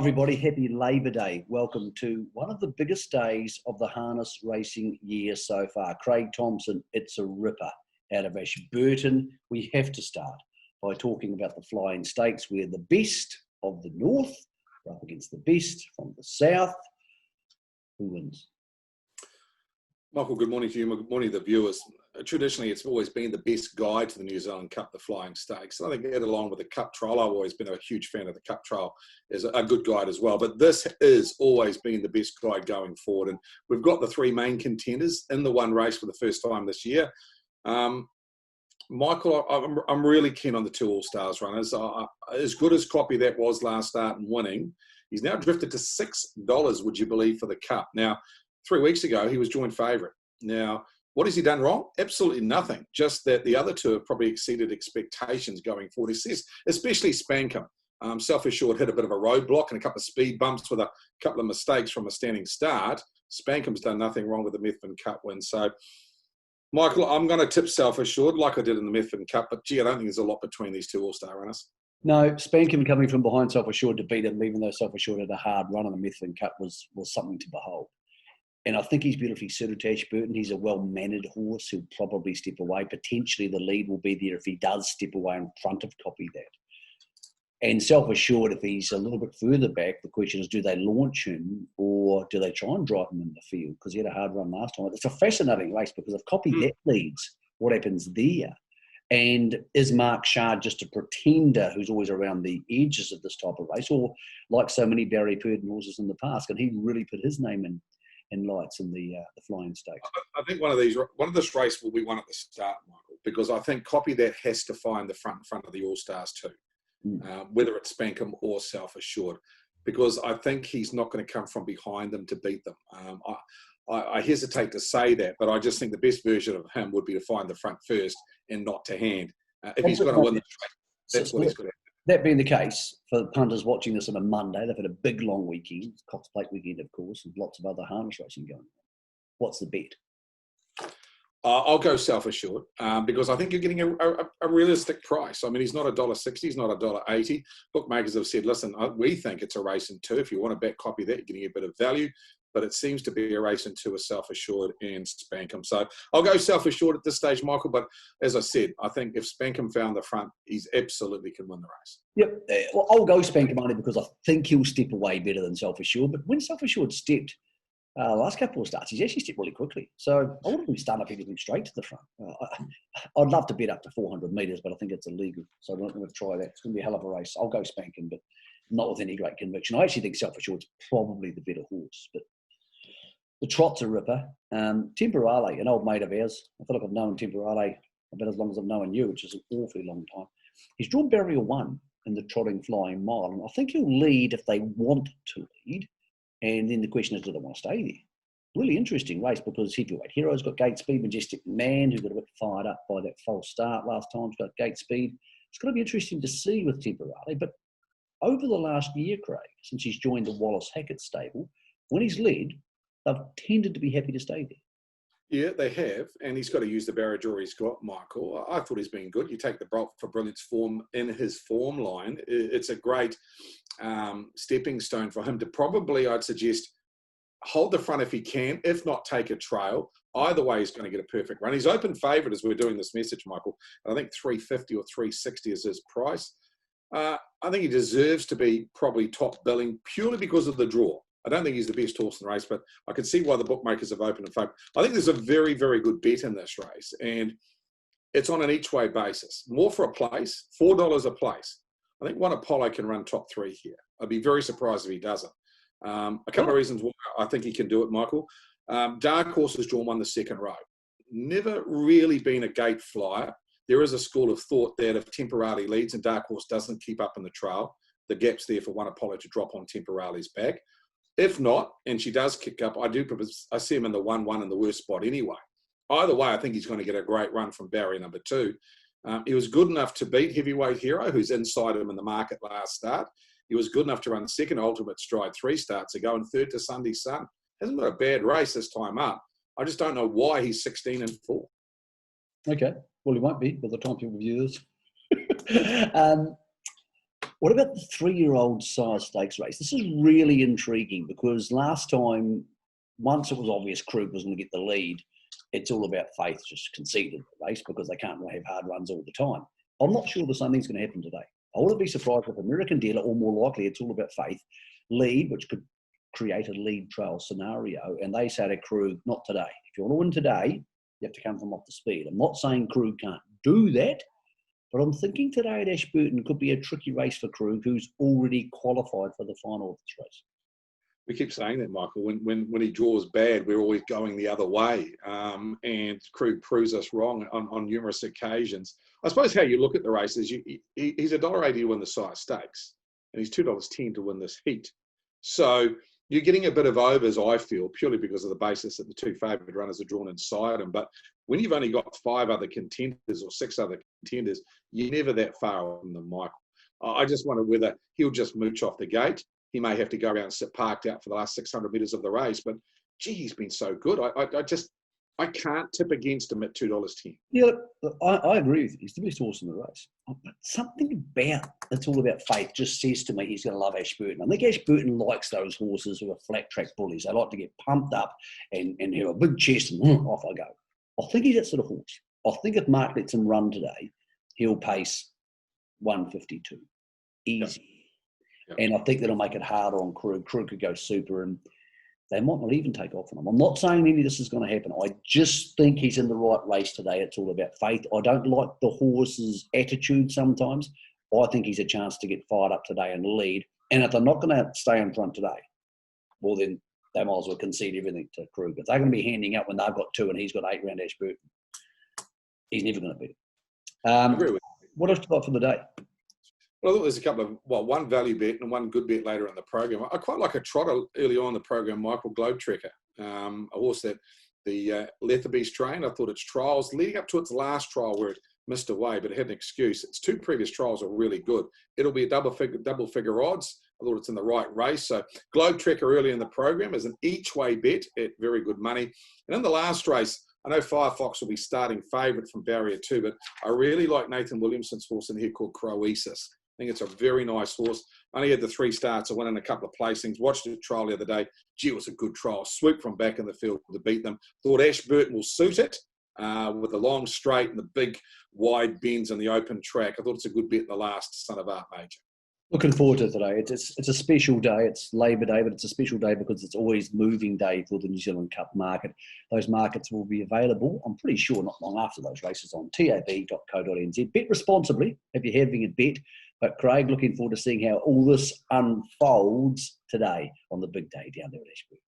everybody, happy Labour Day. Welcome to one of the biggest days of the harness racing year so far. Craig Thompson, it's a ripper out of Ashburton. We have to start by talking about the Flying Stakes, where the best of the north are up against the best from the south. Who wins? Michael, good morning to you. Good morning to the viewers. Traditionally, it's always been the best guide to the New Zealand Cup, the Flying Stakes. And I think that along with the Cup Trial, I've always been a huge fan of the Cup Trial, is a good guide as well. But this has always been the best guide going forward. And we've got the three main contenders in the one race for the first time this year. Michael, I'm really keen on the two All-Stars runners. As good as Copy that was last start and winning, he's now drifted to $6, would you believe, for the Cup. Now, 3 weeks ago, he was joint favourite. Now, what has he done wrong? Absolutely nothing. Just that the other two have probably exceeded expectations going forward. He says, especially Spankham. Self-assured hit a bit of a roadblock and a couple of speed bumps with a couple of mistakes from a standing start. Spankham's done nothing wrong with the Methven Cup win. So, Michael, I'm going to tip Self-assured like I did in the Methven Cup, but gee, I don't think there's a lot between these two All-Star runners. No, Spankham coming from behind Self-assured to beat him, even though Self-assured had a hard run in the Methven Cup, was something to behold. And I think he's beautifully suited to Ashburton. He's a well-mannered horse. He'll probably step away. Potentially the lead will be there if he does step away in front of Copy that. And Self-assured, if he's a little bit further back, the question is, do they launch him or do they try and drive him in the field? Because he had a hard run last time. It's a fascinating race because if Copy that leads, what happens there? And is Mark Shard just a pretender who's always around the edges of this type of race? Or like so many Barry Purdon horses in the past, can he really put his name in lights in the Flying Stakes? I think one of this race will be one at the start, Michael, because I think Copy that has to find the front of the All-Stars too, whether it's Spankham or Self-assured, because I think he's not going to come from behind them to beat them. I hesitate to say that, but I just think the best version of him would be to find the front first and not to hand. If he's going to win the race, that's what he's going to do. That being the case, for punters watching this on a Monday, they've had a big long weekend, Cox Plate weekend, of course, and lots of other harness racing going on. What's the bet? I'll go Self-assured because I think you're getting a realistic price. I mean, he's not $1.60, he's not $1.80. Bookmakers have said, listen, we think it's a race in two. If you want to bet Copy that, you're getting a bit of value. But it seems to be a race in two with Self-assured and Spankham. So I'll go Self-assured at this stage, Michael. But as I said, I think if Spankham found the front, he's absolutely can win the race. Yep. Well, I'll go Spankham only because I think he'll step away better than Self-assured. But when Self-assured stepped last couple of starts, he's actually stepped really quickly. So I wouldn't be starting up anything straight to the front. I'd love to bet up to 400 metres, but I think it's illegal. So we're not going to try that. It's going to be a hell of a race. I'll go Spankham, but not with any great conviction. I actually think Self-assured's probably the better horse, but the trot's a ripper. Temporale, an old mate of ours. I feel like I've known Temporale about as long as I've known you, which is an awfully long time. He's drawn barrier 1 in the trotting flying mile, and I think he'll lead if they want to lead. And then the question is, do they want to stay there? Really interesting race because Heavyweight Hero's got gate speed. Majestic Man, who got a bit fired up by that false start last time, has got gate speed. It's going to be interesting to see with Temporale. But over the last year, Craig, since he's joined the Wallace Hackett stable, when he's led, they've tended to be happy to stay there. Yeah, they have, and he's got to use the barrier draw he's got, Michael. I thought he's been good. You take the Bolt for Brilliance form in his form line. It's a great stepping stone for him to probably, I'd suggest, hold the front if he can, if not take a trail. Either way, he's going to get a perfect run. He's open favourite as we're doing this message, Michael. I think 350 or 360 is his price. I think he deserves to be probably top billing purely because of the draw. I don't think he's the best horse in the race, but I can see why the bookmakers have opened in favour. I think there's a very, very good bet in this race, and it's on an each-way basis. More for a place, $4 a place. I think One Apollo can run top 3 here. I'd be very surprised if he doesn't. A couple of reasons why I think he can do it, Michael. Dark Horse has drawn 1 the second row. Never really been a gate flyer. There is a school of thought that if Temporale leads and Dark Horse doesn't keep up in the trail, the gap's there for One Apollo to drop on Temporale's back. If not, and she does kick up, I see him in the 1-1 in the worst spot anyway. Either way, I think he's going to get a great run from barrier number 2. He was good enough to beat Heavyweight Hero, who's inside him in the market last start. He was good enough to run second Ultimate Stride 3 starts ago and third to Sunday Sun. Hasn't got a bad race this time up. I just don't know why he's 16-4. Okay. Well, he won't be by the time people view this. What about the 3-year-old size stakes race? This is really intriguing because last time, once it was obvious Krug was going to get the lead, it's all about faith, just conceded the race because they can't really have hard runs all the time. I'm not sure the same thing's going to happen today. I wouldn't be surprised if American Dealer, or more likely it's all about faith, lead, which could create a lead trail scenario, and they say to Krug, not today. If you want to win today, you have to come from off the speed. I'm not saying Krug can't do that, but I'm thinking today at Ashburton could be a tricky race for Krug, who's already qualified for the final of this race. We keep saying that, Michael. When he draws bad, we're always going the other way. And Krug proves us wrong on numerous occasions. I suppose how you look at the race is he's $1.80 to win the size stakes, and he's $2.10 to win this heat. So you're getting a bit of overs, I feel, purely because of the basis that the two favoured runners are drawn inside him. But when you've only got 5 other contenders or 6 other contenders, you're never that far away from them, Michael. I just wonder whether he'll just mooch off the gate. He may have to go around and sit parked out for the last 600 metres of the race. But, gee, he's been so good. I can't tip against him at $2.10. Yeah, I agree with you. He's the best horse in the race. But something about it's all about faith just says to me he's going to love Ashburton. I think Ashburton likes those horses who are flat track bullies. They like to get pumped up and have a big chest and off I go. I think he's that sort of horse. I think if Mark lets him run today, he'll pace 152. Easy. Yep. And I think that'll make it harder on Krug. Krug could go super and they might not even take off on him. I'm not saying any of this is going to happen. I just think he's in the right race today. It's all about faith. I don't like the horse's attitude sometimes. I think he's a chance to get fired up today and lead. And if they're not going to stay in front today, well, then they might as well concede everything to Krug. If they're going to be handing out when they've got 2 and he's got 8 round Ashburton, he's never going to beat him. What else do you got for the day? Well, I thought there's a couple of, one value bet and one good bet later in the program. I quite like a trotter early on in the program, Michael Globetrotter, a horse that the Leatherby's trained. I thought its trials, leading up to its last trial where it missed away, but it had an excuse. Its 2 previous trials are really good. It'll be a double figure odds. I thought it's in the right race. So Globetrotter early in the program is an each way bet at very good money. And in the last race, I know Firefox will be starting favourite from barrier 2, but I really like Nathan Williamson's horse in here called Croesus. I think it's a very nice horse. Only had the 3 starts. I went in a couple of placings. Watched the trial the other day. Gee, it was a good trial. Swooped from back in the field to beat them. Thought Ashburton will suit it with the long straight and the big wide bends on the open track. I thought it's a good bet in the last Son of Art Major. Looking forward to today. It's a special day. It's Labor Day, but it's a special day because it's always moving day for the New Zealand Cup market. Those markets will be available, I'm pretty sure, not long after those races on tab.co.nz. Bet responsibly if you're having a bet. But Craig, looking forward to seeing how all this unfolds today on the big day down there at Ashburton.